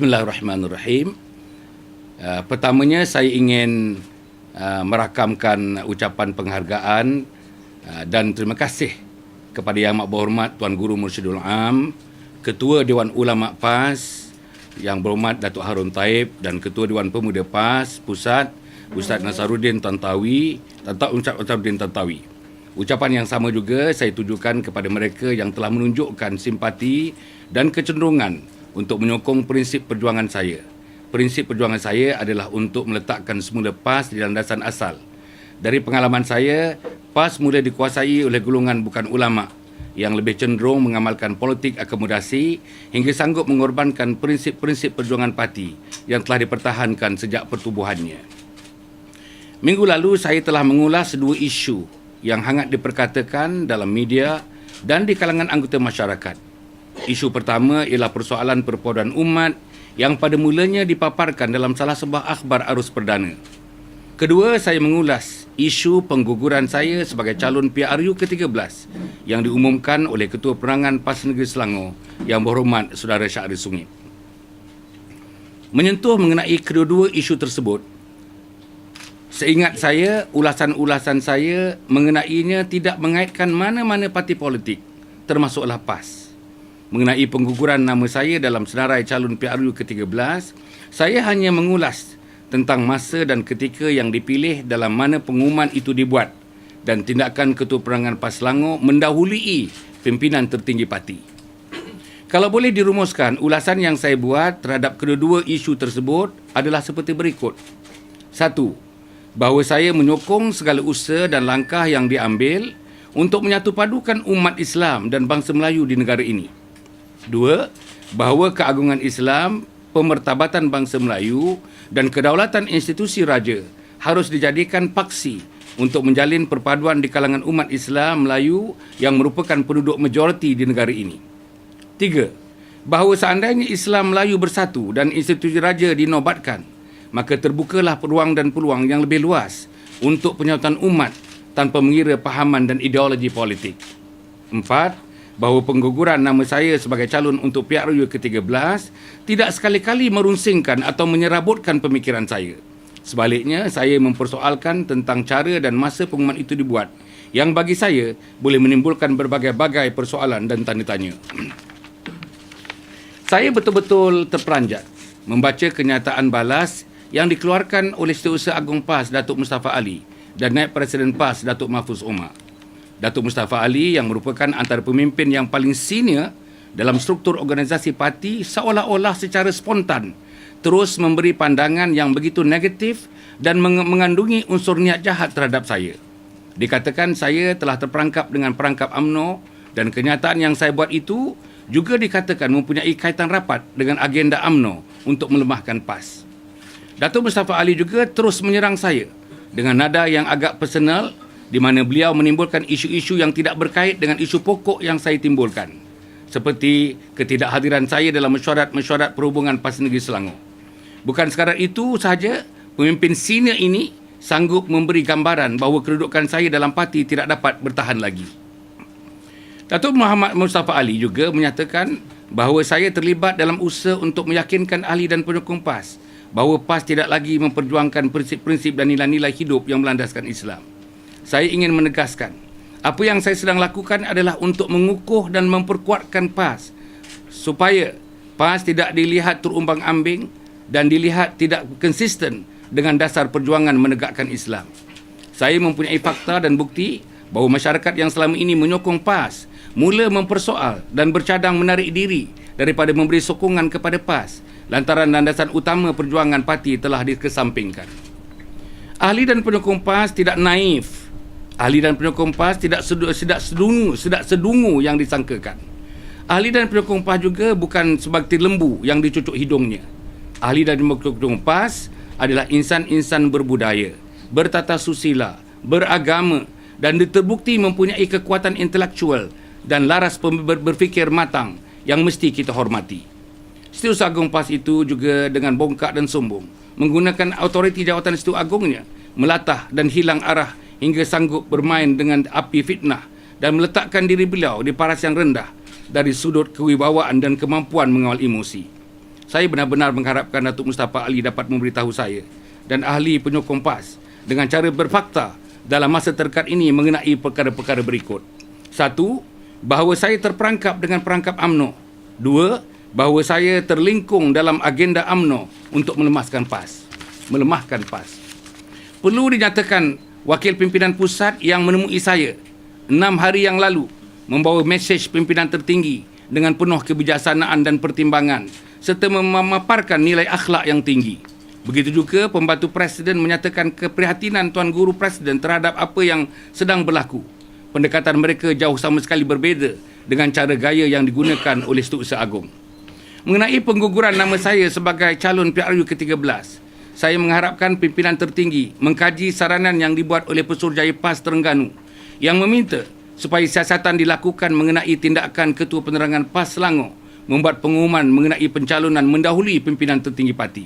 Bismillahirrahmanirrahim. Pertamanya saya ingin merakamkan ucapan penghargaan dan terima kasih kepada Yang Amat Berhormat Tuan Guru Mursyidul Am, Ketua Dewan Ulama PAS Yang Berhormat Datuk Harun Taib dan Ketua Dewan Pemuda PAS Pusat Ustaz Nasaruddin Tantawi. Ucapan yang sama juga saya tujukan kepada mereka yang telah menunjukkan simpati dan kecenderungan untuk menyokong prinsip perjuangan saya. Prinsip perjuangan saya adalah untuk meletakkan semula PAS di landasan asal. Dari pengalaman saya, PAS mula dikuasai oleh golongan bukan ulama yang lebih cenderung mengamalkan politik akomodasi hingga sanggup mengorbankan prinsip-prinsip perjuangan parti yang telah dipertahankan sejak pertubuhannya. Minggu lalu saya telah mengulas dua isu yang hangat diperkatakan dalam media dan di kalangan anggota masyarakat. Isu pertama ialah persoalan perpaduan umat yang pada mulanya dipaparkan dalam salah sebuah akhbar arus perdana. Kedua, saya mengulas isu pengguguran saya sebagai calon PRU ke-13 yang diumumkan oleh Ketua Penerangan PAS Negeri Selangor Yang Berhormat Saudara Syahri Sungit. Menyentuh mengenai kedua-dua isu tersebut, seingat saya, ulasan-ulasan saya mengenainya tidak mengaitkan mana-mana parti politik, termasuklah PAS. Mengenai pengguguran nama saya dalam senarai calon PRU ke-13, saya hanya mengulas tentang masa dan ketika yang dipilih dalam mana pengumuman itu dibuat dan tindakan Ketua Penerangan PAS Selangor mendahului pimpinan tertinggi parti. Kalau boleh dirumuskan, ulasan yang saya buat terhadap kedua-dua isu tersebut adalah seperti berikut. 1. Bahawa saya menyokong segala usaha dan langkah yang diambil untuk menyatupadukan umat Islam dan bangsa Melayu di negara ini. 2. Bahawa keagungan Islam, pemertabatan bangsa Melayu dan kedaulatan institusi raja harus dijadikan paksi untuk menjalin perpaduan di kalangan umat Islam Melayu yang merupakan penduduk majoriti di negara ini. 3. Bahawa seandainya Islam Melayu bersatu dan institusi raja dinobatkan, maka terbukalah peluang dan peluang yang lebih luas untuk penyatuan umat tanpa mengira pahaman dan ideologi politik. 4. Bahawa pengguguran nama saya sebagai calon untuk PRU ke-13 tidak sekali-kali merunsingkan atau menyerabutkan pemikiran saya. Sebaliknya, saya mempersoalkan tentang cara dan masa pengumuman itu dibuat yang bagi saya boleh menimbulkan berbagai-bagai persoalan dan tanda tanya. Saya betul-betul terperanjat membaca kenyataan balas yang dikeluarkan oleh Setiausaha Agung PAS Datuk Mustafa Ali dan Naib Presiden PAS Datuk Mahfuz Omar. Datuk Mustafa Ali yang merupakan antara pemimpin yang paling senior dalam struktur organisasi parti seolah-olah secara spontan terus memberi pandangan yang begitu negatif dan mengandungi unsur niat jahat terhadap saya. Dikatakan saya telah terperangkap dengan perangkap UMNO dan kenyataan yang saya buat itu juga dikatakan mempunyai kaitan rapat dengan agenda UMNO untuk melemahkan PAS. Datuk Mustafa Ali juga terus menyerang saya dengan nada yang agak personal di mana beliau menimbulkan isu-isu yang tidak berkait dengan isu pokok yang saya timbulkan, seperti ketidakhadiran saya dalam mesyuarat perhubungan PAS Negeri Selangor. Bukan sekadar itu sahaja, pemimpin senior ini sanggup memberi gambaran bahawa kedudukan saya dalam parti tidak dapat bertahan lagi. Datuk Muhammad Mustafa Ali juga menyatakan bahawa saya terlibat dalam usaha untuk meyakinkan ahli dan penyokong PAS bahawa PAS tidak lagi memperjuangkan prinsip-prinsip dan nilai-nilai hidup yang melandaskan Islam. Saya ingin menegaskan, apa yang saya sedang lakukan adalah untuk mengukuh dan memperkuatkan PAS supaya PAS tidak dilihat terumbang-ambing dan dilihat tidak konsisten dengan dasar perjuangan menegakkan Islam. Saya mempunyai fakta dan bukti bahawa masyarakat yang selama ini menyokong PAS mula mempersoal dan bercadang menarik diri daripada memberi sokongan kepada PAS lantaran landasan utama perjuangan parti telah dikesampingkan. Ahli dan penyokong PAS tidak naif. Ahli dan penyokong PAS tidak sedungu yang disangkakan. Ahli dan penyokong PAS juga bukan sebagai lembu yang dicucuk hidungnya. Ahli dan penyokong PAS adalah insan-insan berbudaya, bertata susila, beragama dan terbukti mempunyai kekuatan intelektual dan laras berfikir matang yang mesti kita hormati. Setiausaha Agung PAS itu juga dengan bongkak dan sombong menggunakan autoriti jawatan Setiausaha Agungnya melatah dan hilang arah hingga sanggup bermain dengan api fitnah dan meletakkan diri beliau di paras yang rendah dari sudut kewibawaan dan kemampuan mengawal emosi. Saya benar-benar mengharapkan Datuk Mustafa Ali dapat memberitahu saya dan ahli penyokong PAS dengan cara berfakta dalam masa terdekat ini mengenai perkara-perkara berikut. 1. Bahawa saya terperangkap dengan perangkap UMNO. 2. Bahawa saya terlingkung dalam agenda UMNO untuk melemahkan PAS. Perlu dinyatakan wakil pimpinan pusat yang menemui saya 6 hari yang lalu membawa mesej pimpinan tertinggi dengan penuh kebijaksanaan dan pertimbangan serta memaparkan nilai akhlak yang tinggi. Begitu juga pembantu Presiden menyatakan keprihatinan Tuan Guru Presiden terhadap apa yang sedang berlaku. Pendekatan mereka jauh sama sekali berbeza dengan cara gaya yang digunakan oleh Setiausaha Agong. Mengenai pengguguran nama saya sebagai calon PRU ke-13, saya mengharapkan pimpinan tertinggi mengkaji saranan yang dibuat oleh Pesuruhjaya PAS Terengganu yang meminta supaya siasatan dilakukan mengenai tindakan Ketua Penerangan PAS Selangor membuat pengumuman mengenai pencalonan mendahului pimpinan tertinggi parti.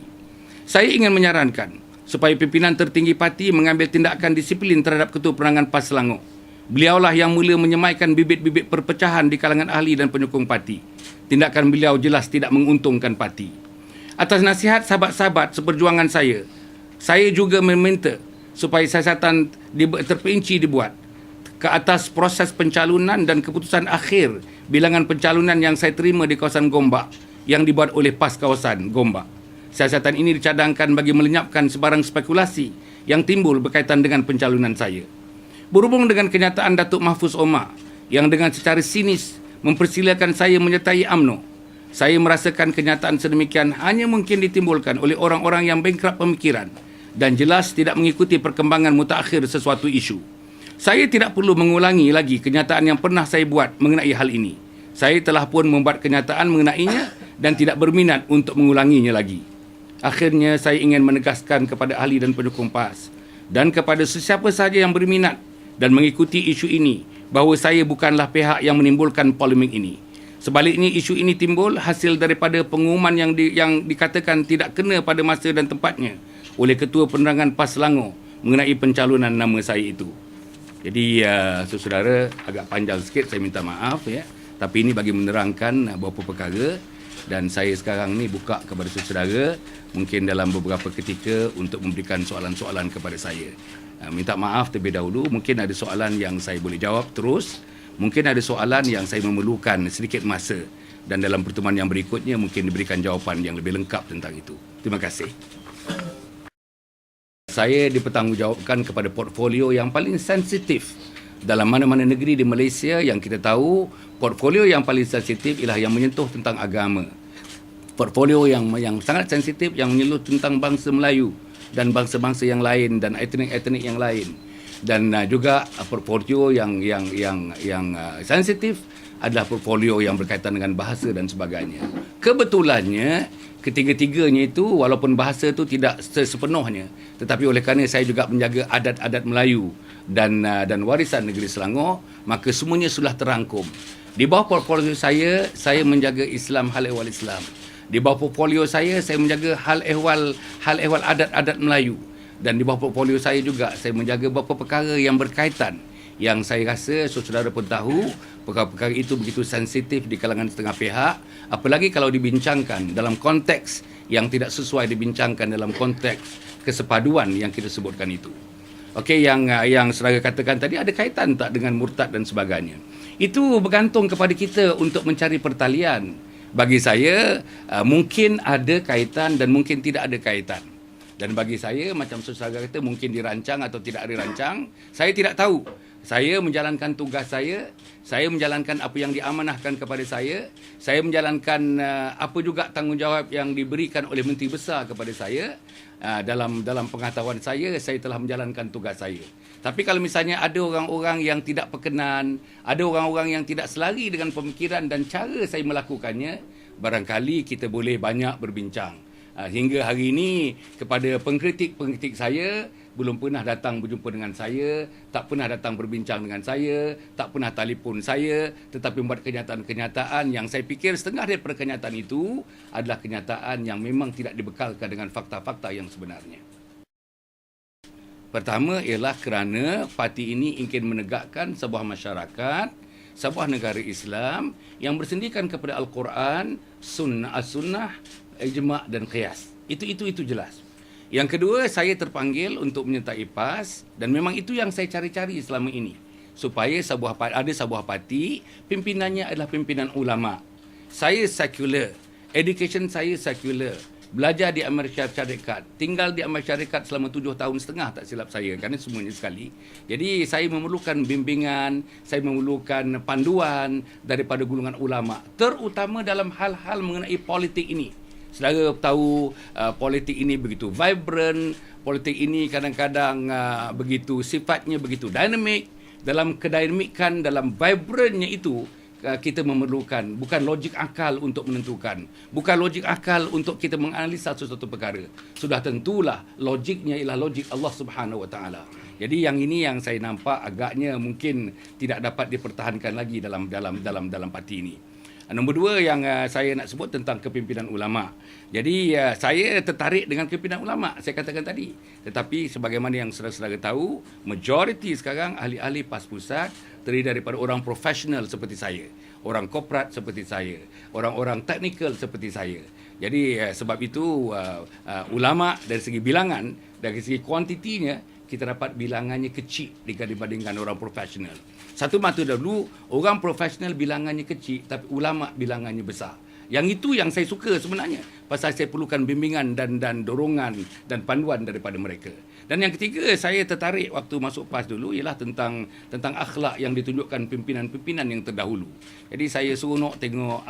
Saya ingin menyarankan supaya pimpinan tertinggi parti mengambil tindakan disiplin terhadap Ketua Penerangan PAS Selangor. Beliaulah yang mula menyemaikan bibit-bibit perpecahan di kalangan ahli dan penyokong parti. Tindakan beliau jelas tidak menguntungkan parti. Atas nasihat sahabat-sahabat seperjuangan saya juga meminta supaya siasatan terperinci dibuat ke atas proses pencalonan dan keputusan akhir bilangan pencalonan yang saya terima di kawasan Gombak yang dibuat oleh PAS kawasan Gombak. Siasatan ini dicadangkan bagi melenyapkan sebarang spekulasi yang timbul berkaitan dengan pencalonan saya. Berhubung dengan kenyataan Datuk Mahfuz Omar yang dengan secara sinis mempersilakan saya menyertai UMNO, saya merasakan kenyataan sedemikian hanya mungkin ditimbulkan oleh orang-orang yang bengkrak pemikiran dan jelas tidak mengikuti perkembangan mutakhir sesuatu isu. Saya tidak perlu mengulangi lagi kenyataan yang pernah saya buat mengenai hal ini. Saya telah pun membuat kenyataan mengenainya dan tidak berminat untuk mengulanginya lagi. Akhirnya, saya ingin menegaskan kepada ahli dan penyokong PAS dan kepada sesiapa sahaja yang berminat dan mengikuti isu ini bahawa saya bukanlah pihak yang menimbulkan polemik ini. Sebaliknya, isu ini timbul hasil daripada pengumuman yang dikatakan tidak kena pada masa dan tempatnya oleh Ketua Penerangan PAS Selangor mengenai pencalonan nama saya itu. Jadi, saudara, agak panjang sikit, saya minta maaf ya. Tapi ini bagi menerangkan beberapa perkara dan saya sekarang ni buka kepada saudara mungkin dalam beberapa ketika untuk memberikan soalan-soalan kepada saya. Minta maaf terlebih dahulu, mungkin ada soalan yang saya boleh jawab terus, mungkin ada soalan yang saya memerlukan sedikit masa dan dalam pertemuan yang berikutnya mungkin diberikan jawapan yang lebih lengkap tentang itu. Terima kasih. Saya dipertanggungjawabkan kepada portfolio yang paling sensitif dalam mana-mana negeri di Malaysia. Yang kita tahu, portfolio yang paling sensitif ialah yang menyentuh tentang agama. Portfolio yang sangat sensitif yang menyentuh tentang bangsa Melayu dan bangsa-bangsa yang lain dan etnik-etnik yang lain. Dan juga portfolio yang sensitif adalah portfolio yang berkaitan dengan bahasa dan sebagainya. Kebetulannya, ketiga-tiganya itu walaupun bahasa itu tidak sepenuhnya, tetapi oleh kerana saya juga menjaga adat-adat Melayu dan warisan negeri Selangor, maka semuanya sudah terangkum. Di bawah portfolio saya menjaga Islam, hal ehwal Islam. Di bawah portfolio saya menjaga hal ehwal adat-adat Melayu. Dan di bawah portfolio saya juga, saya menjaga beberapa perkara yang berkaitan yang saya rasa saudara pun tahu perkara-perkara itu begitu sensitif di kalangan setengah pihak, apalagi kalau dibincangkan dalam konteks yang tidak sesuai dibincangkan dalam konteks kesepaduan yang kita sebutkan itu. Okey, yang saudara katakan tadi ada kaitan tak dengan murtad dan sebagainya. Itu bergantung kepada kita untuk mencari pertalian. Bagi saya, mungkin ada kaitan dan mungkin tidak ada kaitan. Dan bagi saya, macam saudara kata, mungkin dirancang atau tidak dirancang, saya tidak tahu. Saya menjalankan tugas saya menjalankan apa yang diamanahkan kepada saya menjalankan apa juga tanggungjawab yang diberikan oleh Menteri Besar kepada saya. Dalam pengetahuan saya telah menjalankan tugas saya. Tapi kalau misalnya ada orang-orang yang tidak berkenan, ada orang-orang yang tidak selari dengan pemikiran dan cara saya melakukannya, barangkali kita boleh banyak berbincang. Hingga hari ini, kepada pengkritik-pengkritik saya, belum pernah datang berjumpa dengan saya, tak pernah datang berbincang dengan saya, tak pernah telefon saya, tetapi membuat kenyataan-kenyataan yang saya fikir setengah daripada kenyataan itu adalah kenyataan yang memang tidak dibekalkan dengan fakta-fakta yang sebenarnya. Pertama ialah kerana parti ini ingin menegakkan sebuah masyarakat, sebuah negara Islam yang bersendikan kepada Al-Quran, sunnah ijma' dan qiyas. Itu jelas. Yang kedua, saya terpanggil untuk menyertai PAS dan memang itu yang saya cari-cari selama ini. Supaya ada sebuah parti, pimpinannya adalah pimpinan ulama. Saya sekular, education saya sekular. Belajar di Amerika Syarikat, tinggal di Amerika Syarikat selama 7 tahun setengah tak silap saya, kerana semuanya sekali. Jadi saya memerlukan bimbingan, saya memerlukan panduan daripada golongan ulama, terutama dalam hal-hal mengenai politik ini. Saudara tahu politik ini begitu vibrant, politik ini kadang-kadang begitu sifatnya begitu dinamik. Dalam kedinamikan, dalam vibrantnya itu, kita memerlukan bukan logik akal untuk menentukan, bukan logik akal untuk kita menganalisa sesuatu perkara. Sudah tentulah logiknya ialah logik Allah Subhanahu Wa Taala. Jadi yang ini yang saya nampak agaknya mungkin tidak dapat dipertahankan lagi dalam parti ini. Nombor dua yang saya nak sebut tentang kepimpinan ulama. Jadi saya tertarik dengan kepimpinan ulama, saya katakan tadi. Tetapi sebagaimana yang saudara-saudara tahu, majoriti sekarang ahli-ahli PAS Pusat terdiri daripada orang profesional seperti saya, orang korporat seperti saya, orang-orang teknikal seperti saya. Jadi sebab itu ulama dari segi bilangan, dari segi kuantitinya, kita dapat bilangannya kecil dibandingkan orang profesional. Satu mata dahulu, orang profesional bilangannya kecil, tapi ulama bilangannya besar. Yang itu yang saya suka sebenarnya. Pasal saya perlukan bimbingan dan dorongan dan panduan daripada mereka. Dan yang ketiga, saya tertarik waktu masuk PAS dulu ialah tentang akhlak yang ditunjukkan pimpinan-pimpinan yang terdahulu. Jadi saya seronok tengok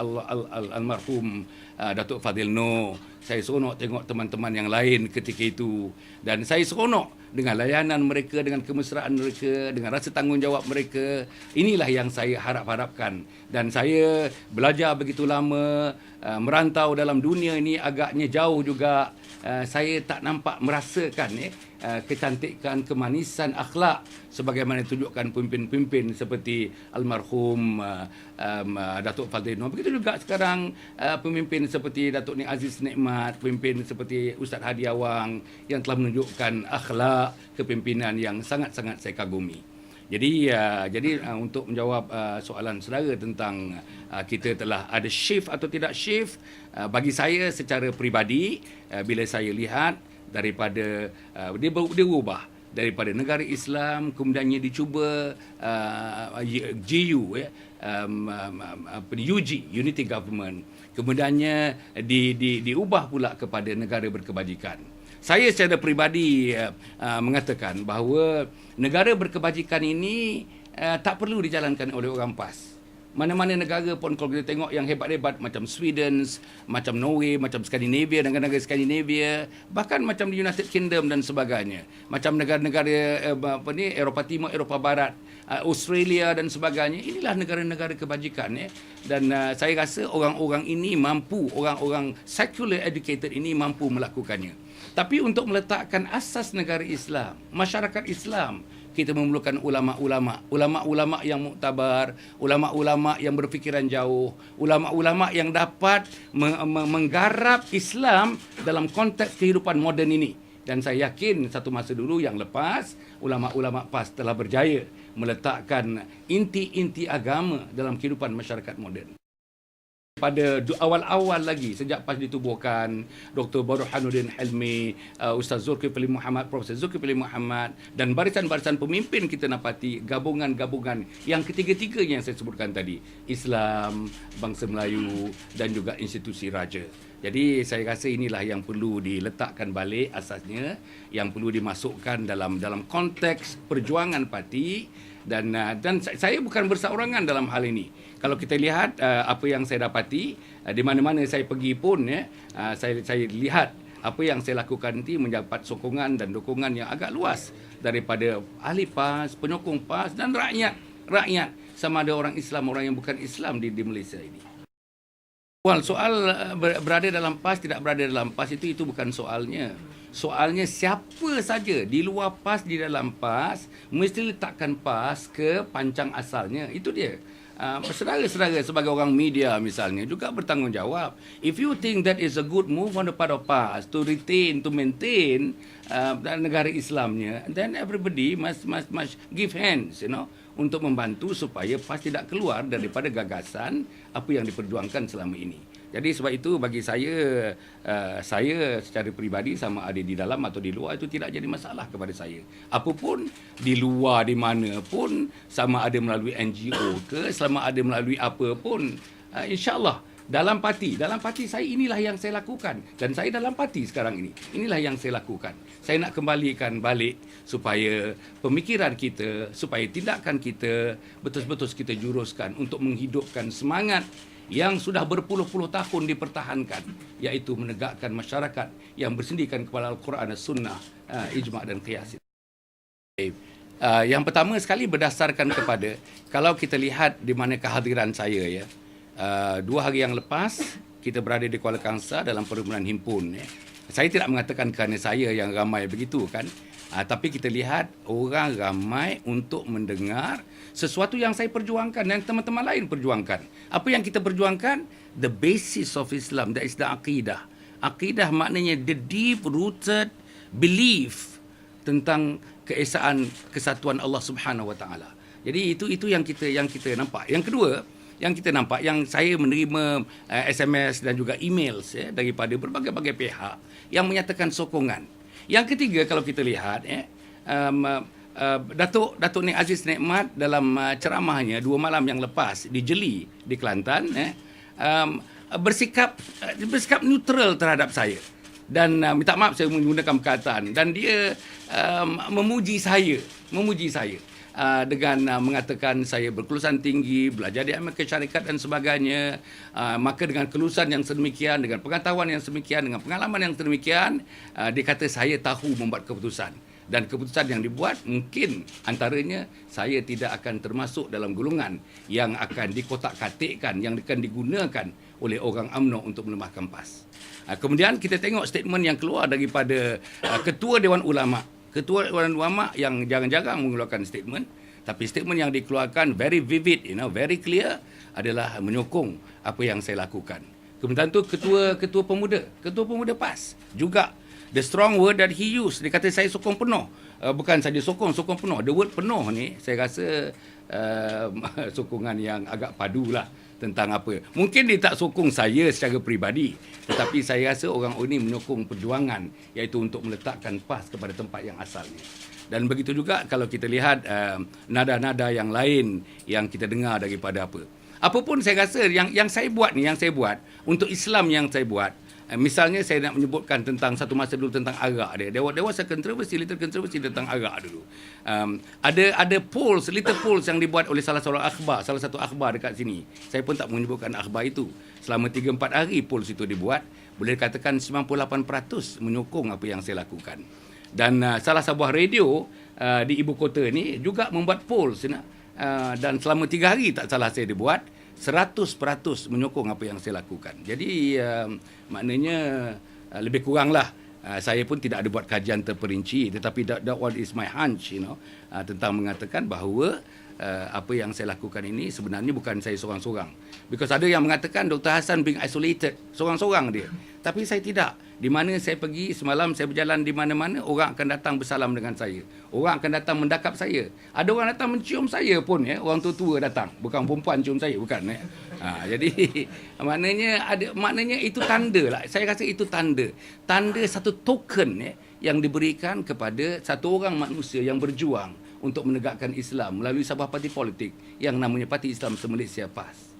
almarhum Datuk Fadil Noor. Saya seronok tengok teman-teman yang lain ketika itu. Dan saya seronok dengan layanan mereka, dengan kemesraan mereka, dengan rasa tanggungjawab mereka. Inilah yang saya harapkan. Dan saya belajar begitu lama, merantau dalam dunia ini agaknya jauh juga. Saya tak nampak merasakan kecantikan, kemanisan akhlak sebagaimana ditunjukkan pemimpin-pemimpin seperti almarhum Datuk Fadil Noor. Begitu juga sekarang pemimpin seperti Datuk Aziz Nikmat, pemimpin seperti Ustaz Hadi Awang yang telah menunjukkan akhlak kepimpinan yang sangat-sangat saya kagumi. Jadi untuk menjawab soalan saudara tentang kita telah ada shift atau tidak shift, bagi saya secara peribadi, bila saya lihat daripada dia berubah daripada negara Islam, kemudiannya dicuba GU UG Unity Government, kemudiannya diubah pula kepada negara berkebajikan. Saya secara peribadi mengatakan bahawa negara berkebajikan ini tak perlu dijalankan oleh orang PAS. Mana-mana negara pun kalau kita tengok yang hebat-hebat macam Sweden, macam Norway, macam Skandinavia, negara-negara Skandinavia, bahkan macam di United Kingdom dan sebagainya. Macam negara-negara Eropah Timur, Eropah Barat, Australia dan sebagainya. Inilah negara-negara kebajikan. Dan saya rasa orang-orang ini mampu, orang-orang secular educated ini mampu melakukannya. Tapi untuk meletakkan asas negara Islam, masyarakat Islam, kita memerlukan ulama-ulama yang muktabar, ulama-ulama yang berfikiran jauh, ulama-ulama yang dapat menggarap Islam dalam konteks kehidupan moden ini. Dan saya yakin satu masa dulu yang lepas, ulama-ulama PAS telah berjaya meletakkan inti-inti agama dalam kehidupan masyarakat moden. Pada awal-awal lagi, sejak PAS ditubuhkan, Dr. Burhanuddin Hilmi, Ustaz Zulkifli Muhammad, Profesor Zulkifli Muhammad dan barisan-barisan pemimpin kita dapati gabungan-gabungan yang ketiga-tiganya yang saya sebutkan tadi, Islam, bangsa Melayu dan juga institusi raja. Jadi saya rasa inilah yang perlu diletakkan balik asasnya, yang perlu dimasukkan dalam konteks perjuangan parti. Dan saya bukan berseorangan dalam hal ini. Kalau kita lihat apa yang saya dapati, di mana-mana saya pergi pun, saya lihat apa yang saya lakukan nanti mendapat sokongan dan dukungan yang agak luas daripada ahli PAS, penyokong PAS dan rakyat sama ada orang Islam, orang yang bukan Islam di Malaysia ini. Soal berada dalam PAS, tidak berada dalam PAS itu bukan soalnya. Soalnya siapa saja di luar PAS, di dalam PAS, mesti letakkan PAS ke pancang asalnya. Itu dia. Saudara-saudara sebagai orang media misalnya juga bertanggungjawab. If you think that is a good move on the part of PAS to maintain negara Islamnya, then everybody must give hands, untuk membantu supaya PAS tidak keluar daripada gagasan apa yang diperjuangkan selama ini. Jadi sebab itu bagi saya secara peribadi sama ada di dalam atau di luar itu tidak jadi masalah kepada saya. Apapun di luar di mana pun, sama ada melalui NGO ke, sama ada melalui apa pun, insya-Allah dalam parti saya inilah yang saya lakukan, dan saya dalam parti sekarang ini. Inilah yang saya lakukan. Saya nak kembalikan balik supaya pemikiran kita, supaya tindakan kita betul-betul kita juruskan untuk menghidupkan semangat yang sudah berpuluh-puluh tahun dipertahankan, iaitu menegakkan masyarakat yang bersendirikan kepada Al-Quran dan Sunnah, ijma' dan qiyas. Yang pertama sekali berdasarkan kepada, kalau kita lihat di mana kehadiran saya, 2 hari yang lepas kita berada di Kuala Kangsar dalam perhimpunan himpun. Saya tidak mengatakan kerana saya yang ramai begitu kan, tapi kita lihat orang ramai untuk mendengar sesuatu yang saya perjuangkan dan teman-teman lain perjuangkan. Apa yang kita perjuangkan? The basis of Islam, that is the aqidah. Aqidah maknanya the deep-rooted belief tentang keesaan kesatuan Allah Subhanahu Wa Taala. Jadi itu yang kita nampak. Yang kedua, yang kita nampak, yang saya menerima SMS dan juga emails daripada berbagai-bagai pihak yang menyatakan sokongan. Yang ketiga, kalau kita lihat Datuk Nik Aziz Nikmat dalam ceramahnya 2 malam yang lepas di Jeli di Kelantan bersikap neutral terhadap saya, dan minta maaf saya menggunakan perkataan, dan dia memuji saya dengan mengatakan saya berkelulusan tinggi, belajar di Amerika Syarikat dan sebagainya. Maka dengan kelulusan yang sedemikian, dengan pengetahuan yang sedemikian, dengan pengalaman yang sedemikian, dia kata saya tahu membuat keputusan. Dan keputusan yang dibuat mungkin antaranya saya tidak akan termasuk dalam golongan yang akan dikotak-katikkan, yang akan digunakan oleh orang UMNO untuk melemahkan PAS. Kemudian kita tengok statement yang keluar daripada Ketua Dewan Ulama. Ketua Dewan Ulama yang jarang-jarang mengeluarkan statement, tapi statement yang dikeluarkan very vivid, very clear, adalah menyokong apa yang saya lakukan. Kemudian tu Ketua Pemuda PAS juga, the strong word that he used, dia kata saya sokong penuh. Bukan saja sokong penuh. The word penuh ni saya rasa sokongan yang agak padulah tentang apa. Mungkin dia tak sokong saya secara peribadi, tetapi saya rasa orang ini menyokong perjuangan, iaitu untuk meletakkan PAS kepada tempat yang asalnya. Dan begitu juga kalau kita lihat nada-nada yang lain yang kita dengar daripada apa. Apapun saya rasa yang saya buat ni, yang saya buat untuk Islam, yang saya buat, misalnya saya nak menyebutkan tentang satu masa dulu tentang arak dia. There was a controversy, little controversy tentang arak dulu. Ada polls, little polls yang dibuat oleh salah satu akhbar dekat sini. Saya pun tak menyebutkan akhbar itu. Selama 3-4 hari polls itu dibuat, boleh dikatakan 98% menyokong apa yang saya lakukan. Dan salah sebuah radio di ibu kota ni juga membuat polls, dan selama 3 hari tak salah saya dibuat, 100% menyokong apa yang saya lakukan. Jadi maknanya lebih kuranglah saya pun tidak ada buat kajian terperinci, tetapi that what is my hunch, tentang mengatakan bahawa apa yang saya lakukan ini sebenarnya bukan saya seorang-seorang. Because ada yang mengatakan Dr. Hassan being isolated, seorang-seorang dia. Tapi saya tidak. Di mana saya pergi, semalam saya berjalan di mana-mana, orang akan datang bersalam dengan saya. Orang akan datang mendakap saya. Ada orang datang mencium saya pun, orang tua-tua datang. Bukan perempuan cium saya, bukan. Jadi maknanya itu tanda lah. Saya rasa itu tanda satu token yang diberikan kepada satu orang manusia yang berjuang untuk menegakkan Islam melalui sebuah parti politik yang namanya Parti Islam Se-Malaysia PAS.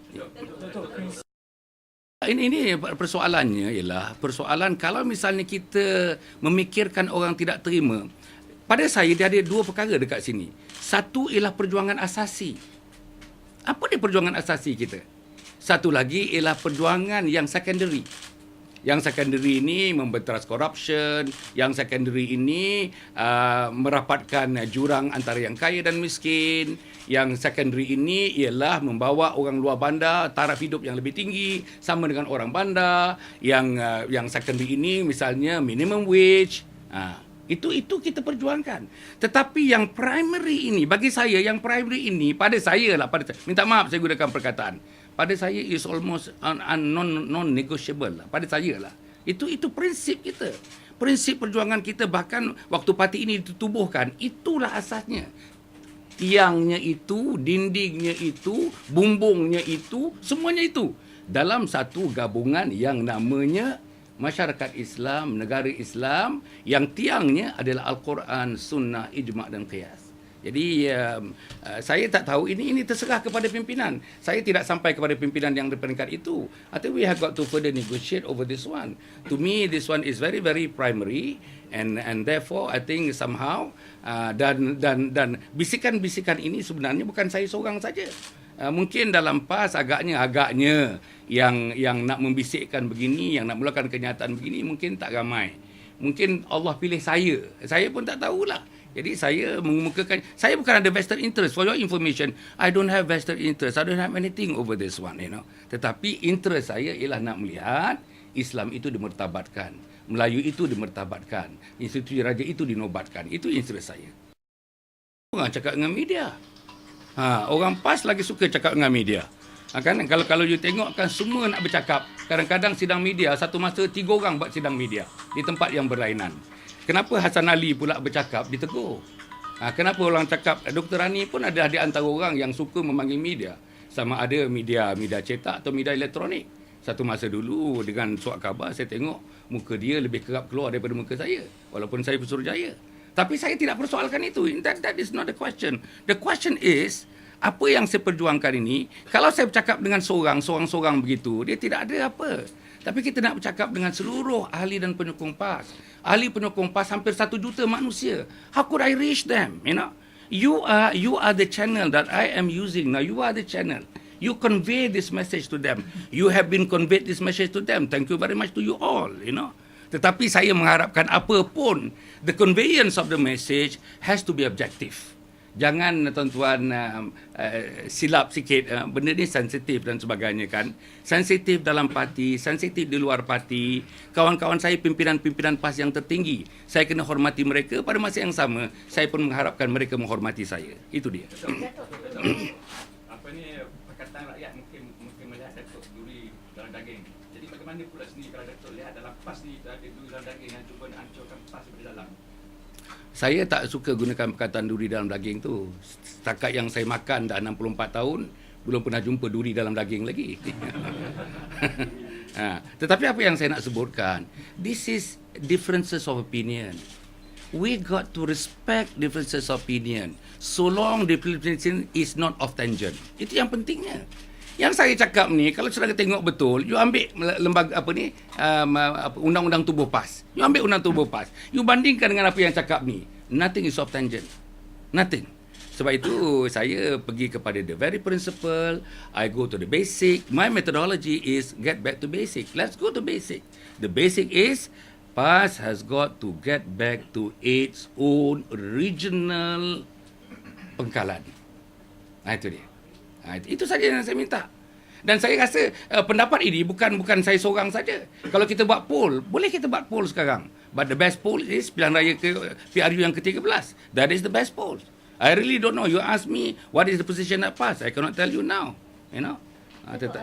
Ini persoalannya ialah persoalan kalau misalnya kita memikirkan orang tidak terima. Pada saya dia ada 2 perkara dekat sini. Satu ialah perjuangan asasi. Apa dia perjuangan asasi kita? Satu lagi ialah perjuangan yang secondary. Yang secondary ini memberantas corruption, yang secondary ini merapatkan jurang antara yang kaya dan miskin, yang secondary ini ialah membawa orang luar bandar taraf hidup yang lebih tinggi sama dengan orang bandar, yang secondary ini misalnya minimum wage. Itu kita perjuangkan. Tetapi yang primary ini, bagi saya yang primary ini pada saya, minta maaf saya gunakan perkataan, pada saya is almost non-negotiable lah. Pada saya lah. Itu prinsip kita. Prinsip perjuangan kita, bahkan waktu parti ini ditubuhkan, itulah asasnya. Tiangnya itu, dindingnya itu, bumbungnya itu, semuanya itu. dalam satu gabungan yang namanya masyarakat Islam, negara Islam yang tiangnya adalah Al-Quran, Sunnah, Ijma' dan Qiyas. Jadi saya tak tahu, ini terserah kepada pimpinan. Saya tidak sampai kepada pimpinan yang di peringkat itu. I think we have got to further negotiate over this one. To me, this one is very, very primary, and therefore I think somehow dan bisikan-bisikan ini sebenarnya bukan saya seorang saja. Mungkin dalam PAS agaknya yang nak membisikkan begini, yang nak mulakan kenyataan begini mungkin tak ramai. Mungkin Allah pilih saya. Saya pun tak tahulah. Jadi saya mengemukakan, saya bukan ada vested interest. For your information, I don't have vested interest. I don't have anything over this one, Tetapi interest saya ialah nak melihat Islam itu dimertabatkan, Melayu itu dimertabatkan, institusi raja itu dinobatkan. Itu interest saya. Orang cakap dengan media. Orang PAS lagi suka cakap dengan media. Kan kalau you tengok kan semua nak bercakap. Kadang-kadang sidang media satu masa 3 orang buat sidang media di tempat yang berlainan. Kenapa Hasan Ali pula bercakap ditegur? Kenapa orang cakap Dr. Rani pun ada di antara orang yang suka memanggil media, sama ada media cetak atau media elektronik. Satu masa dulu dengan surat khabar saya tengok muka dia lebih kerap keluar daripada muka saya walaupun saya Pesuruhjaya. Tapi saya tidak persoalkan itu. That is not the question. The question is, apa yang saya perjuangkan ini, kalau saya bercakap dengan seorang-seorang begitu, dia tidak ada apa. Tapi kita nak bercakap dengan seluruh ahli dan penyokong PAS. Ahli penyokong PAS hampir 1 juta manusia. How could I reach them? You are the channel that I am using. Now you are the channel. You convey this message to them. You have been conveyed this message to them. Thank you very much to you all, Tetapi saya mengharapkan apapun, the conveyance of the message has to be objective. Jangan tuan-tuan silap sikit, benda ni sensitif dan sebagainya kan. Sensitif dalam parti, sensitif di luar parti. Kawan-kawan saya pimpinan-pimpinan PAS yang tertinggi, saya kena hormati mereka. Pada masa yang sama, saya pun mengharapkan mereka menghormati saya. Itu dia. Apa ni, Pakatan Rakyat mungkin melihat Datuk duri dalam daging. Jadi bagaimana pula sendiri kalau Datuk lihat dalam PAS ni ada duri dalam daging yang cuba nak hancurkan PAS daripada dalam? Saya tak suka gunakan perkataan duri dalam daging tu. Setakat yang saya makan dah 64 tahun, belum pernah jumpa duri dalam daging lagi. Tetapi apa yang saya nak sebutkan, this is differences of opinion. We got to respect differences of opinion, so long difference is not of tangent. Itu yang pentingnya. Yang saya cakap ni, kalau saudara tengok betul, you ambil lembaga undang-undang tubuh PAS. You ambil undang tubuh PAS. You bandingkan dengan apa yang cakap ni. Nothing is off tangent. Nothing. Sebab itu saya pergi kepada the very principle. I go to the basic. My methodology is get back to basic. Let's go to basic. The basic is PAS has got to get back to its own regional pengkalan. Itu dia. Itu saja yang saya minta. Dan saya rasa pendapat ini bukan saya seorang saja. Kalau kita buat poll, boleh kita buat poll sekarang. But the best poll is pilihan raya PRU yang ke-13. That is the best poll. I really don't know. You ask me what is the position at PAS, I cannot tell you now. Adakah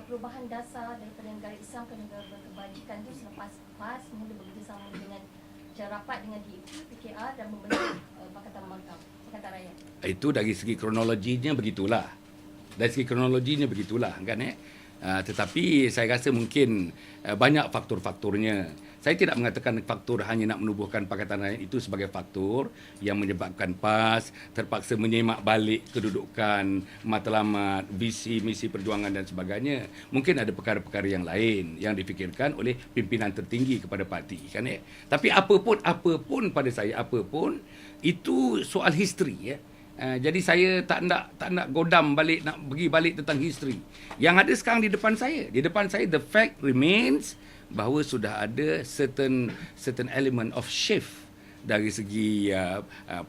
perubahan dasar daripada negara Islam ke negara berkebajikan itu selepas PAS mula bekerjasama dengan secara rapat dengan DAP, PKR dan membentuk Pakatan Rakyat? Itu dari segi kronologinya begitulah. Kan tetapi saya rasa mungkin banyak faktor-faktornya. Saya tidak mengatakan faktor hanya nak menubuhkan Pakatan Rakyat itu sebagai faktor yang menyebabkan PAS terpaksa menyemak balik kedudukan, matlamat, visi, misi perjuangan dan sebagainya. Mungkin ada perkara-perkara yang lain yang difikirkan oleh pimpinan tertinggi kepada parti, kan Tapi apapun pada saya, apapun itu soal history, jadi saya tak nak godam balik, nak pergi balik tentang history. Yang ada sekarang di depan saya, the fact remains bahawa sudah ada certain element of shift dari segi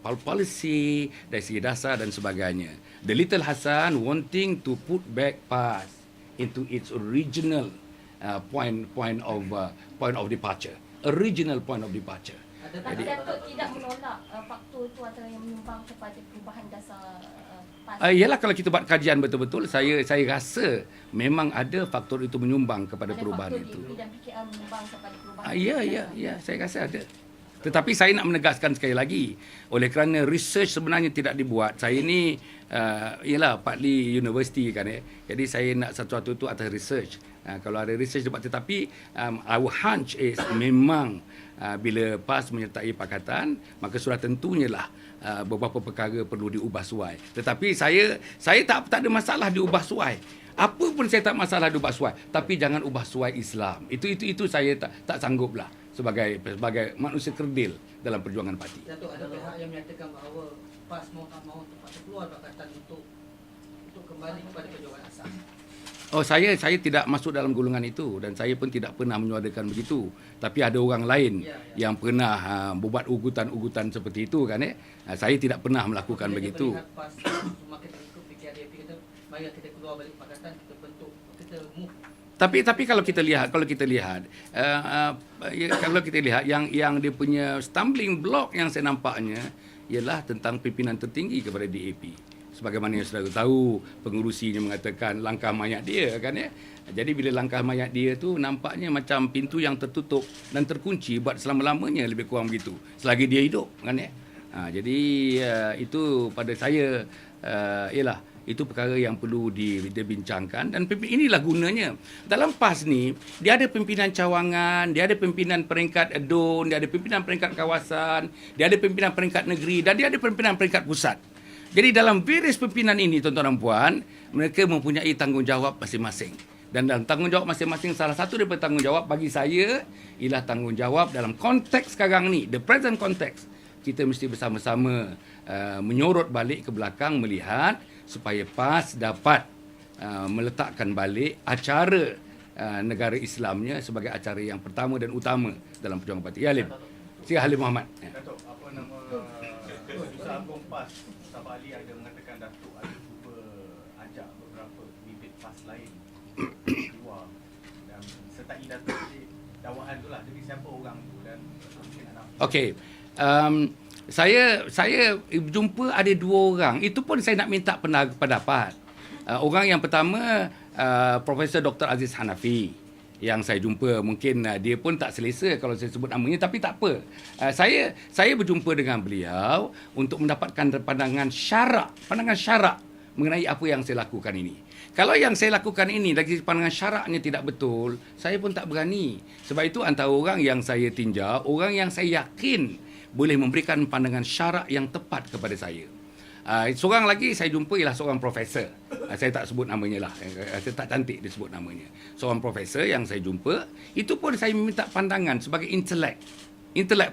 policy, dari segi dasar dan sebagainya. The Little Hassan wanting to put back PAS into its original point of departure, original point of departure. Tapi Datuk tidak menolak faktor itu antara yang menyumbang kepada perubahan dasar PAS? Ialah kalau kita buat kajian betul-betul, saya rasa memang ada faktor itu menyumbang kepada perubahan itu. Ada faktor DAP dan PKR menyumbang kepada perubahan? Ya, saya rasa ada. Tetapi saya nak menegaskan sekali lagi, oleh kerana research sebenarnya tidak dibuat. Saya ni ialah partly university kan Jadi saya nak sesuatu tu atas research. Kalau ada research dapat, tetapi our hunch is memang bila PAS menyertai pakatan, maka sudah tentunya lah beberapa perkara perlu diubah suai. Tetapi saya tak ada masalah diubah suai. Apa pun saya tak masalah diubah suai, tapi jangan ubah suai Islam. Itu saya tak sanggup lah sebagai manusia kerdil dalam perjuangan parti. Datuk, ada pihak yang menyatakan bahawa PAS mau tak mau terpaksa keluar pakatan untuk kembali kepada perjuangan asal. Oh, saya tidak masuk dalam golongan itu dan saya pun tidak pernah menyuarakan begitu. Tapi ada orang lain yang pernah membuat ugutan-ugutan seperti itu kan Saya tidak pernah melakukan begitu. PAS semakin terikut PKRDP kata, mari kita keluar balik pakatan, kita bentuk, kita move. Tapi kalau kita lihat yang dia punya stumbling block yang saya nampaknya ialah tentang pimpinan tertinggi kepada DAP. Sebagaimana yang saudara tahu, pengurusinya mengatakan langkah mayat dia kan Jadi bila langkah mayat dia tu nampaknya macam pintu yang tertutup dan terkunci buat selama-lamanya, lebih kurang begitu, selagi dia hidup kan Jadi itu pada saya ialah itu perkara yang perlu dibincangkan dan inilah gunanya. Dalam PAS ni, dia ada pimpinan cawangan, dia ada pimpinan peringkat DUN, dia ada pimpinan peringkat kawasan, dia ada pimpinan peringkat negeri dan dia ada pimpinan peringkat pusat. Jadi dalam various pimpinan ini, tuan-tuan dan puan, mereka mempunyai tanggungjawab masing-masing. Dan dalam tanggungjawab masing-masing, salah satu daripada tanggungjawab bagi saya ialah tanggungjawab dalam konteks sekarang ni, the present context. Kita mesti bersama-sama menyorot balik ke belakang, melihat supaya PAS dapat meletakkan balik acara negara Islamnya sebagai acara yang pertama dan utama dalam perjuangan parti. Ya, Halim. Sila Halim Muhammad. Datuk, apa nama Usaha Agung PAS Mustafa Ali ada mengatakan Datuk ada cuba ajak beberapa bibit PAS lain keluar dan sertai Datuk di dakwaan tu lah. Jadi siapa orang tu dan mungkin anak. Okey. Saya jumpa ada dua orang. Itu pun saya nak minta pendapat. Orang yang pertama Profesor Dr. Aziz Hanafi yang saya jumpa. Mungkin dia pun tak selesa kalau saya sebut namanya, tapi tak apa. Saya berjumpa dengan beliau untuk mendapatkan pandangan syarak mengenai apa yang saya lakukan ini. Kalau yang saya lakukan ini dari pandangan syaraknya tidak betul, saya pun tak berani. Sebab itu antara orang yang saya tinjau, orang yang saya yakin boleh memberikan pandangan syarak yang tepat kepada saya. Seorang lagi saya jumpa ialah seorang profesor. Saya tak sebut namanya lah. Saya tak cantik disebut namanya. Seorang profesor yang saya jumpa, itu pun saya minta pandangan sebagai intelek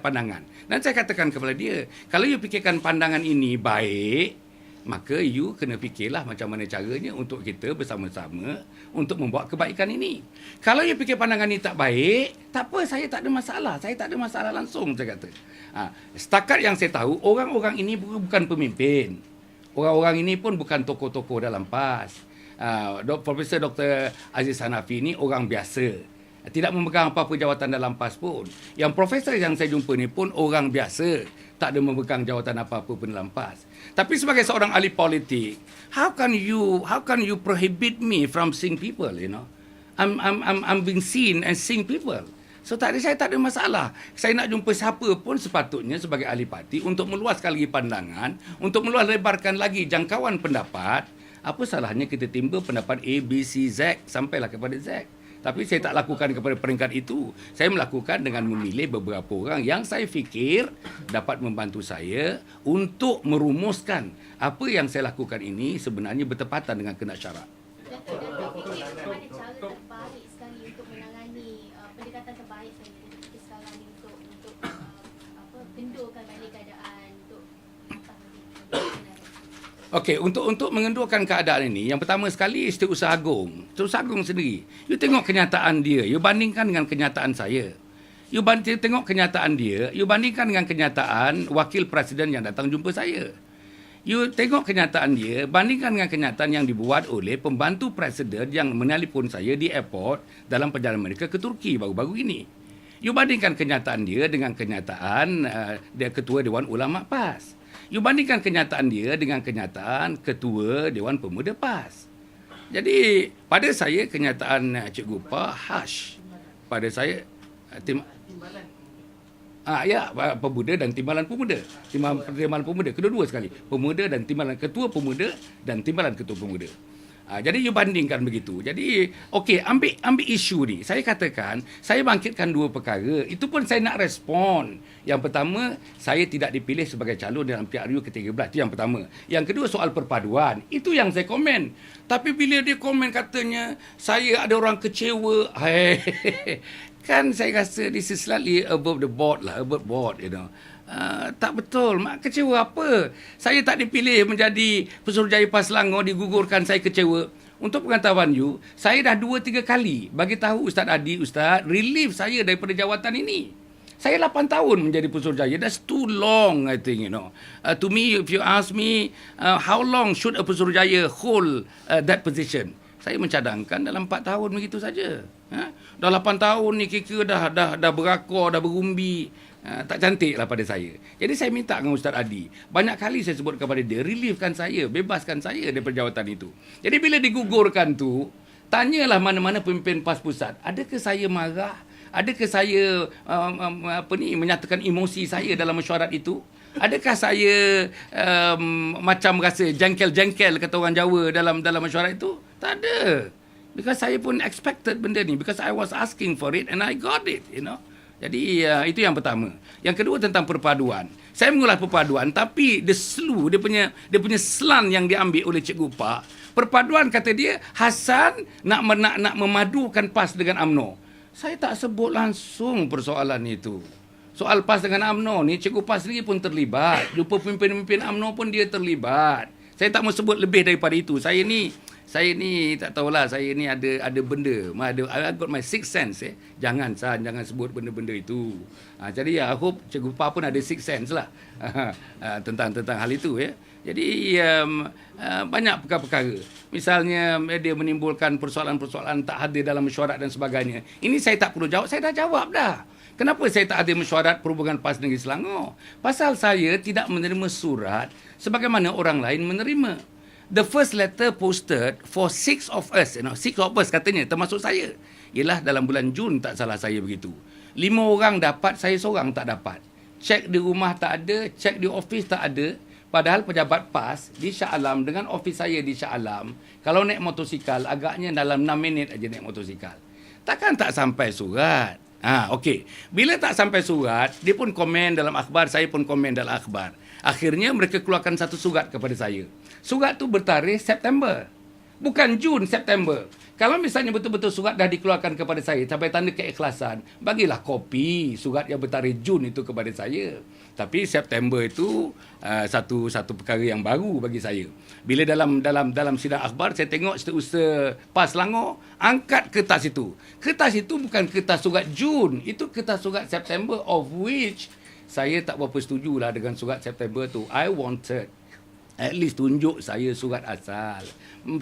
pandangan. Dan saya katakan kepada dia, kalau you fikirkan pandangan ini baik, maka you kena fikirlah macam mana caranya untuk kita bersama-sama untuk membuat kebaikan ini. Kalau you fikir pandangan ini tak baik, tak apa, saya tak ada masalah. Saya tak ada masalah langsung, saya kata. Setakat yang saya tahu, orang-orang ini bukan pemimpin. Orang-orang ini pun bukan tokoh-tokoh dalam PAS. Profesor Dr. Aziz Hanafi ini orang biasa. Tidak memegang apa-apa jawatan dalam PAS pun. Yang profesor yang saya jumpa ni pun orang biasa. Tak ada memegang jawatan apa-apa pun dalam PAS. Tapi sebagai seorang ahli politik, how can you prohibit me from seeing people, you know? I'm being seen and seeing people. So saya tak ada masalah. Saya nak jumpa siapa pun sepatutnya sebagai ahli parti untuk meluaskan lagi pandangan, untuk meluaskan lagi jangkauan pendapat. Apa salahnya kita timba pendapat A, B, C, Z sampailah kepada Z. Tapi saya tak lakukan kepada peringkat itu. Saya melakukan dengan memilih beberapa orang yang saya fikir dapat membantu saya untuk merumuskan apa yang saya lakukan ini sebenarnya bertepatan dengan kehendak syarak. Datuk fikir bagaimana cara terbaik sekali untuk menangani pendekatan terbaik sekali kita sekarang ni untuk kendurkan balik keadaan untuk Okey, untuk mengendurkan keadaan ini, yang pertama sekali Setiausaha Agung. Setiausaha Agung sendiri. You tengok kenyataan dia, you bandingkan dengan kenyataan saya. You tengok kenyataan dia, you bandingkan dengan kenyataan wakil presiden yang datang jumpa saya. You tengok kenyataan dia, bandingkan dengan kenyataan yang dibuat oleh pembantu presiden yang menelpon saya di airport dalam perjalanan mereka ke Turki baru-baru ini. You bandingkan kenyataan dia dengan kenyataan dia Ketua Dewan Ulama PAS. You bandingkan kenyataan dia dengan kenyataan Ketua Dewan Pemuda PAS. Jadi, pada saya kenyataan Cikgu Pa harsh. Pada saya Ya, pemuda dan timbalan pemuda. Timbalan pemuda, kedua-dua sekali. Pemuda dan timbalan ketua pemuda dan timbalan ketua pemuda. Jadi you bandingkan begitu. Jadi okey, ambil isu ni. Saya katakan, saya bangkitkan dua perkara. Itu pun saya nak respon. Yang pertama, saya tidak dipilih sebagai calon dalam PRU ke-13. Itu yang pertama. Yang kedua, soal perpaduan. Itu yang saya komen. Tapi bila dia komen katanya, saya ada orang kecewa. Kan saya rasa this is slightly above the board lah, above board, you know. Tak betul. Mak kecewa apa? Saya tak dipilih menjadi Pesuruhjaya PAS Selangor, digugurkan, saya kecewa. Untuk pengetahuan you, saya dah 2-3 kali bagi tahu Ustaz Adi, Ustaz, relieve saya daripada jawatan ini. Saya 8 tahun menjadi Pesuruhjaya. That's too long, I think, you know. To me, if you ask me, how long should a Pesuruhjaya hold that position? Saya mencadangkan dalam 4 tahun begitu saja. Dah 8 tahun ni kira dah berakor, dah berumbi. Tak cantik lah pada saya. Jadi saya minta dengan Ustaz Adi. Banyak kali saya sebut kepada dia, relievekan saya, bebaskan saya daripada jawatan itu. Jadi bila digugurkan tu, tanyalah mana-mana pemimpin PAS Pusat. Adakah saya marah? Adakah saya menyatakan emosi saya dalam mesyuarat itu? Adakah saya macam rasa jengkel-jengkel kata orang Jawa dalam mesyuarat itu? Tak ada. Because saya pun expected benda ni. Because I was asking for it and I got it, you know. Jadi itu yang pertama. Yang kedua tentang perpaduan. Saya mengulas perpaduan tapi dia punya slant yang diambil oleh Cikgu Pak. Perpaduan kata dia Hasan nak memadukan PAS dengan UMNO. Saya tak sebut langsung persoalan itu. Soal PAS dengan UMNO ni Cikgu PAS sendiri pun terlibat. Jumpa pemimpin-pemimpin UMNO pun dia terlibat. Saya tak mau sebut lebih daripada itu. Saya ni tak tahulah, saya ni ada benda. I got my sixth sense. Jangan sebut benda-benda itu. Jadi I hope Cikgu Pa pun ada sixth sense lah tentang hal itu. Jadi banyak perkara-perkara. Misalnya dia menimbulkan persoalan-persoalan tak hadir dalam mesyuarat dan sebagainya. Ini saya tak perlu jawab, saya dah jawab dah. Kenapa saya tak hadir mesyuarat perhubungan PAS Negeri Selangor? Pasal saya tidak menerima surat sebagaimana orang lain menerima. The first letter posted for 6 of us, 6 of us katanya, termasuk saya. Ialah dalam bulan Jun, tak salah saya begitu. 5 orang dapat, saya seorang tak dapat. Cek di rumah tak ada, cek di office tak ada. Padahal pejabat PAS di Shah Alam dengan office saya di Shah Alam, kalau naik motosikal, agaknya dalam 6 minit aja naik motosikal. Takkan tak sampai surat? Okey. Bila tak sampai surat, dia pun komen dalam akhbar, saya pun komen dalam akhbar. Akhirnya mereka keluarkan satu surat kepada saya. Surat tu bertarikh September. Bukan Jun, September. Kalau misalnya betul-betul surat dah dikeluarkan kepada saya sampai tanda keikhlasan, bagilah kopi surat yang bertarikh Jun itu kepada saya. Tapi September itu satu perkara yang baru bagi saya. Bila dalam sidang akhbar saya tengok Setiausaha PAS Selangor angkat kertas itu. Kertas itu bukan kertas surat Jun, itu kertas surat September, of which saya tak berapa setujulah dengan surat September tu. I wanted at least tunjuk saya surat asal.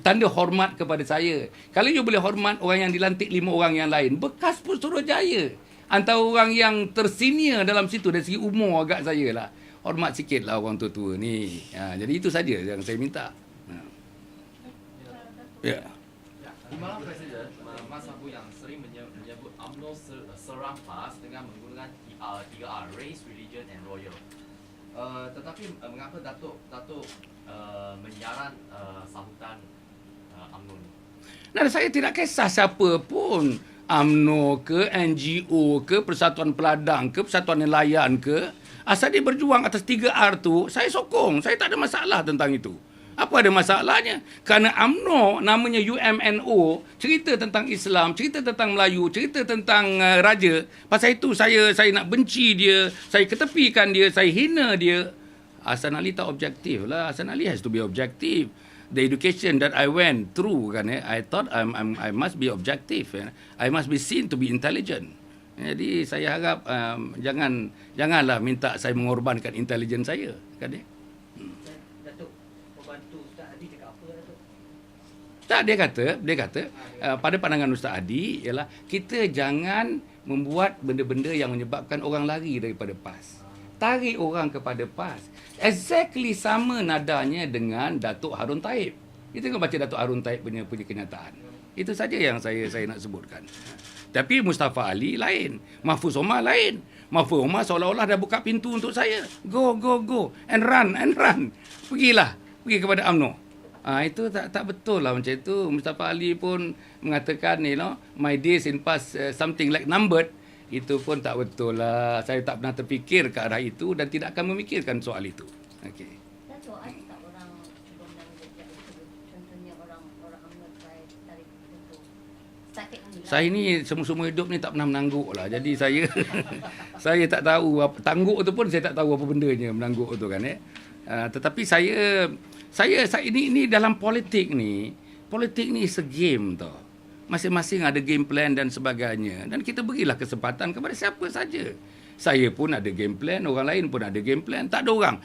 Tanda hormat kepada saya. Kalau you boleh hormat orang yang dilantik 5 orang yang lain, bekas Pesuruhjaya, antara orang yang tersenior dalam situ dari segi umur agak saya lah. Hormat sikit lah orang tua-tua ni. Jadi itu saja yang saya minta. Ya. Timbalan Presiden Mas Abu yang sering menyebut UMNO serang PAS dengan menggunakan 3R, Race, Religion and Royal. Tetapi mengapa Datuk menyaran sambutan UMNO ni? Dan saya tidak kisah siapa pun, UMNO ke, NGO ke, Persatuan Peladang ke, Persatuan Nelayan ke, asal dia berjuang atas 3R tu, saya sokong. Saya tak ada masalah tentang itu. Apa ada masalahnya? Kerana UMNO namanya UMNO, cerita tentang Islam, cerita tentang Melayu, cerita tentang Raja. Pasal itu saya nak benci dia, saya ketepikan dia, saya hina dia. Hasan Ali tak objektif lah. Hasan Ali has to be objective. The education that I went through, I thought I must be objective. I must be seen to be intelligent. Jadi saya harap janganlah minta saya mengorbankan intelijen saya. Datuk, membantu Ustaz Adi cakap apa, Datuk? Tak, dia kata pada pandangan Ustaz Adi ialah kita jangan membuat benda-benda yang menyebabkan orang lari daripada PAS. Tarik orang kepada PAS. Exactly sama nadanya dengan Datuk Harun Taib. Kita tengok baca Datuk Harun Taib punya kenyataan. Itu saja yang saya nak sebutkan. Tapi Mustafa Ali lain, Mahfuz Omar lain. Mahfuz Omar seolah-olah dah buka pintu untuk saya. Go, go, go. And run, and run. Pergilah. Pergi kepada UMNO. Itu tak betul lah macam itu. Mustafa Ali pun mengatakan, my days in past something like numbered. Itu pun tak betul lah. Saya tak pernah terfikir ke arah itu dan tidak akan memikirkan soal itu. Okey. Dato', ada tak orang cuba menanggung itu? Contohnya orang UMNO try tarik untuk setakat ini lah. Saya ni semua hidup ni tak pernah menangguk lah. Jadi saya saya tak tahu apa tangguk tu pun saya tak tahu apa bendanya menangguk tu kan tetapi saya ini dalam politik ni is a game tau. Masing-masing ada game plan dan sebagainya dan kita berilah kesempatan kepada siapa saja. Saya pun ada game plan, orang lain pun ada game plan. Tak ada orang.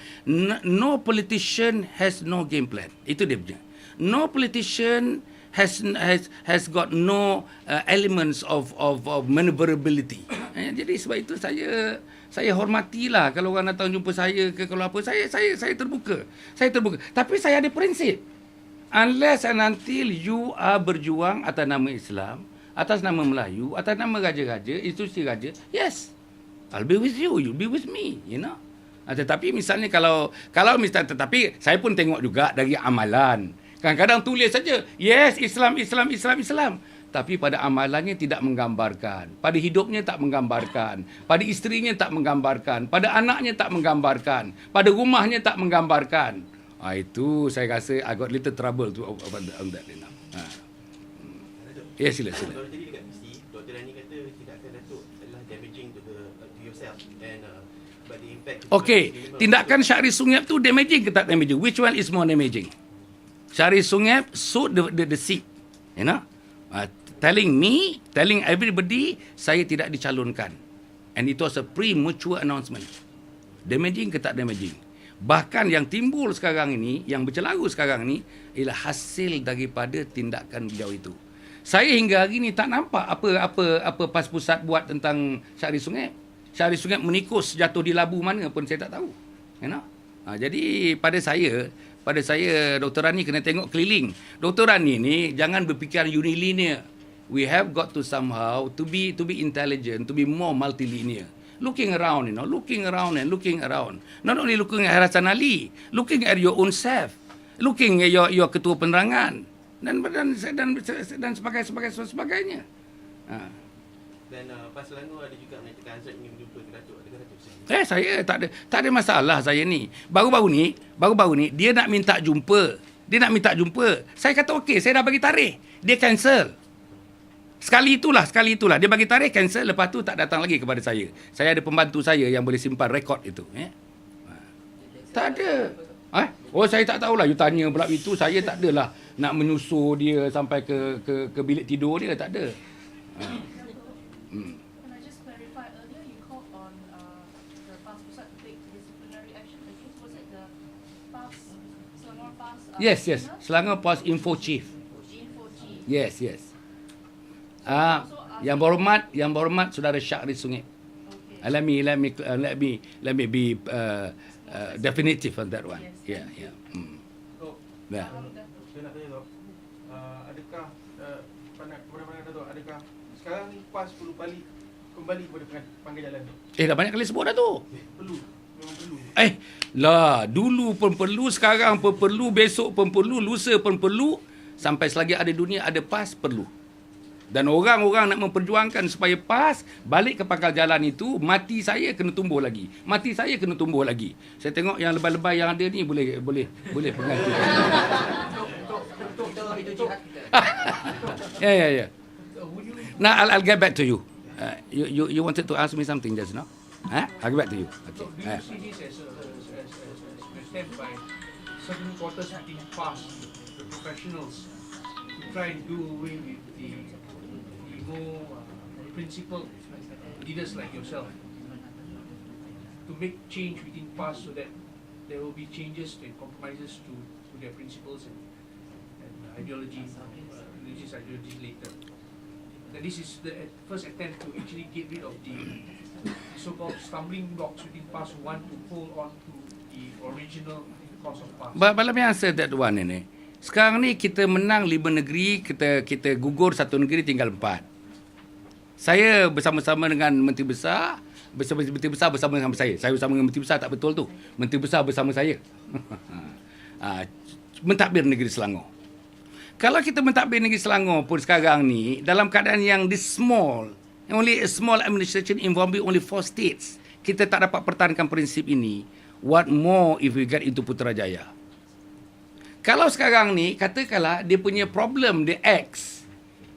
No politician has no game plan. Itu dia punya. No politician has got no elements of maneuverability. Jadi sebab itu saya hormatilah kalau orang datang jumpa saya ke kalau apa saya terbuka. Saya terbuka. Tapi saya ada prinsip. Unless and until you are berjuang atas nama Islam, atas nama Melayu, atas nama raja-raja, institusi raja, yes, I'll be with you, you'll be with me, Tetapi misalnya kalau misalnya, tetapi saya pun tengok juga dari amalan. Kadang-kadang tulis saja, yes, Islam. Tapi pada amalannya tidak menggambarkan. Pada hidupnya tak menggambarkan. Pada isterinya tak menggambarkan. Pada anaknya tak menggambarkan. Pada rumahnya tak menggambarkan. Itu saya rasa I got little trouble on that. Ya, sila. Kalau tadi dekat PC, Dr. Rani kata tindakan Datuk adalah damaging to yourself and but the impact. Okey, tindakan Syahri Sungiap tu damaging ke tak damaging? Which one is more damaging? Syahri Sungiap suit the seat, telling everybody saya tidak dicalonkan, and it was a premature announcement. Damaging ke tak damaging? Bahkan yang timbul sekarang ini, yang bercelaru sekarang ini ialah hasil daripada tindakan beliau itu. Saya hingga hari ini tak nampak apa PAS Pusat buat tentang Syahri Sungiap. Syahri Sungiap menikus jatuh di labu mana pun saya tak tahu. Jadi pada saya Dr. Rani kena tengok keliling. Dr. Rani ni jangan berfikiran unilinear. We have got to somehow to be intelligent, to be more multilinear. Looking around, looking around. Not only looking at Hasan Ali, looking at your own self, looking at your ketua penerangan dan sebagainya. Dan PAS Selangor ada juga menyatakan Azad ingin berjumpa dengan Datuk. Adakah Datuk setuju? Saya tak ada masalah saya ni. Baru-baru ni dia nak minta jumpa. Saya kata okey, saya dah bagi tarikh. Dia cancel. Sekali itulah. Dia bagi tarikh, cancel. Lepas tu tak datang lagi kepada saya. Saya ada pembantu saya yang boleh simpan rekod itu. Tak ada. Saya tak tahulah. You tanya pula itu. Saya tak adalah nak menyusul dia sampai ke bilik tidur dia. Tak ada. Can I just clarify, earlier you called on the PAS Pusat to take disciplinary action against, was it the PAS, Selangor PAS? Yes. Selangor PAS Info Chief. Info Chief. Yes. Yang berhormat Saudara Syahri Sungiap. Okay. Let me be definitive on that one. Yes. Yeah. Tok, Yeah. saya nak tanya Tok, adakah kepada Datuk, adakah sekarang ni PAS perlu kembali kepada pangkal jalan Tok? Dah banyak kali sebut dah tu. Memang perlu. Dulu pun perlu, sekarang pun perlu, besok pun perlu, lusa pun perlu, sampai selagi ada dunia ada PAS perlu. Dan orang-orang nak memperjuangkan supaya PAS balik ke pangkal jalan itu, mati saya kena tumbuh lagi. Saya tengok yang lebay-lebay yang ada ni boleh pengganti. Itu jihad kita. Yeah. Now I'll get back to you. You wanted to ask me something just now? I'll get back to you. So, do you see this as attempt by certain quarters within PAS, the professionals, to try and do away with the more principled leaders like yourself, to make change within PAS so that there will be changes and compromises to their principles and ideology, religious ideologies later. That this is the first attempt to actually get rid of the so-called stumbling blocks within PAS who want to hold on to the original cause of PAS. But let me answer that one ini. Sekarang ni kita menang 5 negeri, kita gugur 1 negeri tinggal 4. Saya bersama-sama dengan Menteri Besar Menteri Besar bersama dengan saya. Saya bersama dengan Menteri Besar tak betul tu. Menteri Besar bersama saya. Mentadbir negeri Selangor. Kalau kita mentadbir negeri Selangor pun sekarang ni dalam keadaan yang only a small administration involving only 4 states, kita tak dapat pertahankan prinsip ini. What more if we get into Putrajaya? Kalau sekarang ni katakanlah dia punya problem dia X,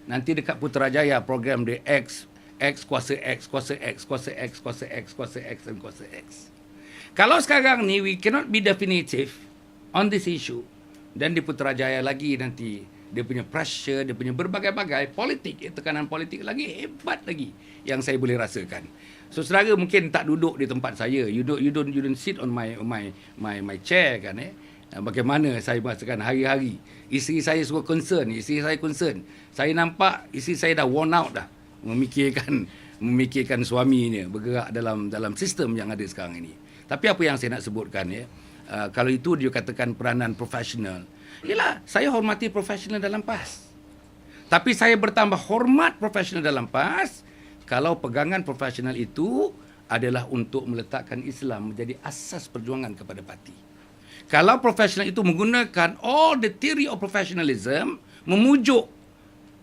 nanti dekat Putrajaya program dia X kuasa X, kuasa X, kuasa X, kuasa X, kuasa X dan kuasa X. Kalau sekarang ni we cannot be definitive on this issue, dan di Putrajaya lagi nanti dia punya pressure, dia punya berbagai-bagai politik, tekanan politik lagi hebat lagi yang saya boleh rasakan. So saudara mungkin tak duduk di tempat saya, you don't sit on my chair kan bagaimana saya merasakan hari-hari. Isteri saya semua concern, Saya nampak isteri saya dah worn out dah memikirkan suaminya bergerak dalam sistem yang ada sekarang ini. Tapi apa yang saya nak sebutkan kalau itu dia katakan peranan profesional, ialah saya hormati profesional dalam PAS. Tapi saya bertambah hormat profesional dalam PAS kalau pegangan profesional itu adalah untuk meletakkan Islam menjadi asas perjuangan kepada parti. Kalau profesional itu menggunakan all the theory of professionalism, memujuk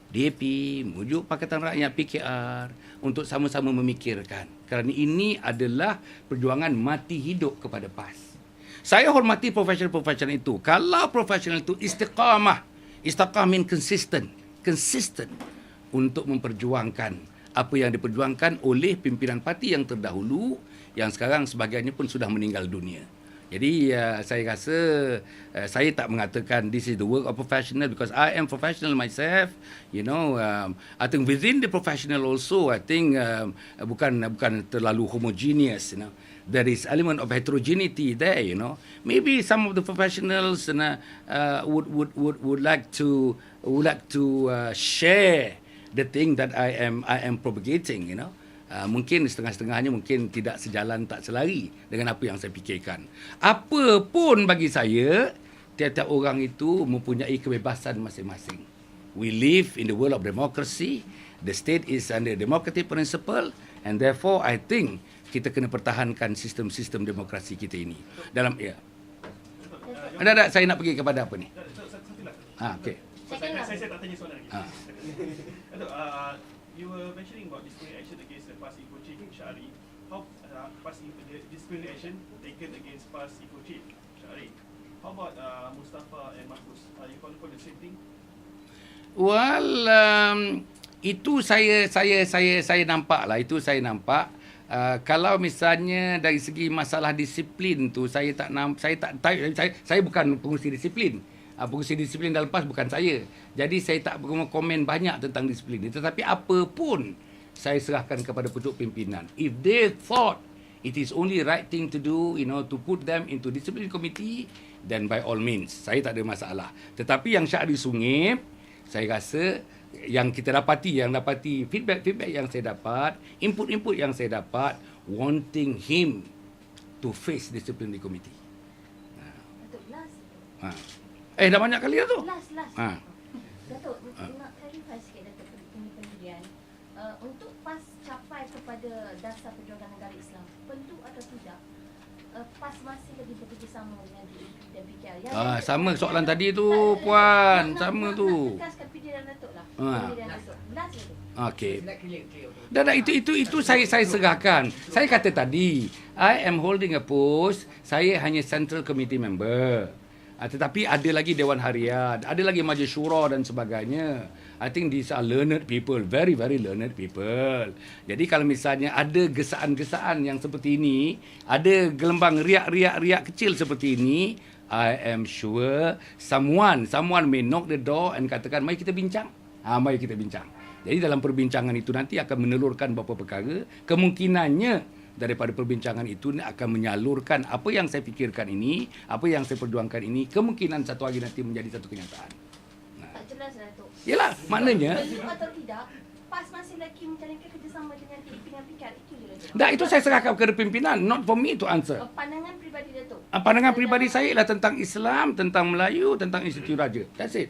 DAP, memujuk Pakatan Rakyat PKR untuk sama-sama memikirkan. Kerana ini adalah perjuangan mati hidup kepada PAS. Saya hormati profesional itu. Kalau profesional itu istiqamah mean consistent untuk memperjuangkan apa yang diperjuangkan oleh pimpinan parti yang terdahulu, yang sekarang sebahagiannya pun sudah meninggal dunia. Jadi saya rasa saya tak mengatakan this is the work of professional because I am professional myself. I think within the professional also, I think bukan terlalu homogeneous. There is element of heterogeneity there. Maybe some of the professionals would like to share the thing that I am propagating. Mungkin setengah-setengahnya mungkin tidak sejalan, tak selari dengan apa yang saya fikirkan. Apa pun bagi saya, tiap-tiap orang itu mempunyai kebebasan masing-masing. We live in the world of democracy. The state is under democratic principle, and therefore I think kita kena pertahankan sistem-sistem demokrasi kita ini. Ada saya nak pergi kepada apa ni? Okey. Saya tak tanya soalan lagi. You were mentioning about disciplinary action against the PAS Eco Chief Syahri. How disciplinary action taken against PAS Eco Chief Syahri? How about Mustafa and Mahfuz? Are you calling for the same thing? Well, itu saya nampak lah. Itu saya nampak. Kalau misalnya dari segi masalah disiplin tu, saya bukan pengurusi disiplin. Pengurusi disiplin dalam PAS bukan saya. Jadi saya tak komen banyak tentang disiplin. Tetapi apa pun saya serahkan kepada pucuk pimpinan. If they thought it is only right thing to do, to put them into discipline committee, then by all means, saya tak ada masalah. Tetapi yang Syahri Sungip, saya rasa yang kita dapati feedback yang saya dapat, input yang saya dapat, wanting him to face disciplinary committee. Dah banyak kali dah tu. Last. Datuk, nak clarify sikit Datuk pendirian. Untuk PAS capai kepada dasar perjuangan negara Islam, perlu atau tidak PAS masih lebih bekerjasama dengan DAP dan PKR? Sama soalan tadi tu, Puan. Sama tu. Tegaskan pendirian Datuk lah. Pendirian Datuk. Last tu. Okey. Itu saya serahkan. Saya kata tadi, I am holding a post, saya hanya Central Committee member. Tetapi ada lagi Dewan Harian, ada lagi Majlis Syura dan sebagainya. I think these are learned people, very, very learned people. Jadi kalau misalnya ada gesaan-gesaan yang seperti ini, ada gelembang riak kecil seperti ini, I am sure someone may knock the door and katakan, mari kita bincang. Mari kita bincang. Jadi dalam perbincangan itu nanti akan menelurkan beberapa perkara. Kemungkinannya daripada perbincangan itu akan menyalurkan apa yang saya fikirkan ini, apa yang saya perjuangkan ini, kemungkinan satu hari nanti menjadi satu kenyataan. Tak jelas Datuk. Yalah, maknanya Perlu atau tidak, PAS masih lagi menjalankan kerjasama dengan pimpinan PKR itu je Datuk. itu saya serahkan kepada pimpinan, not for me to answer. Pandangan peribadi Datuk. Pandangan peribadi saya ialah tentang Islam, tentang Melayu, tentang Institut Raja. That's it.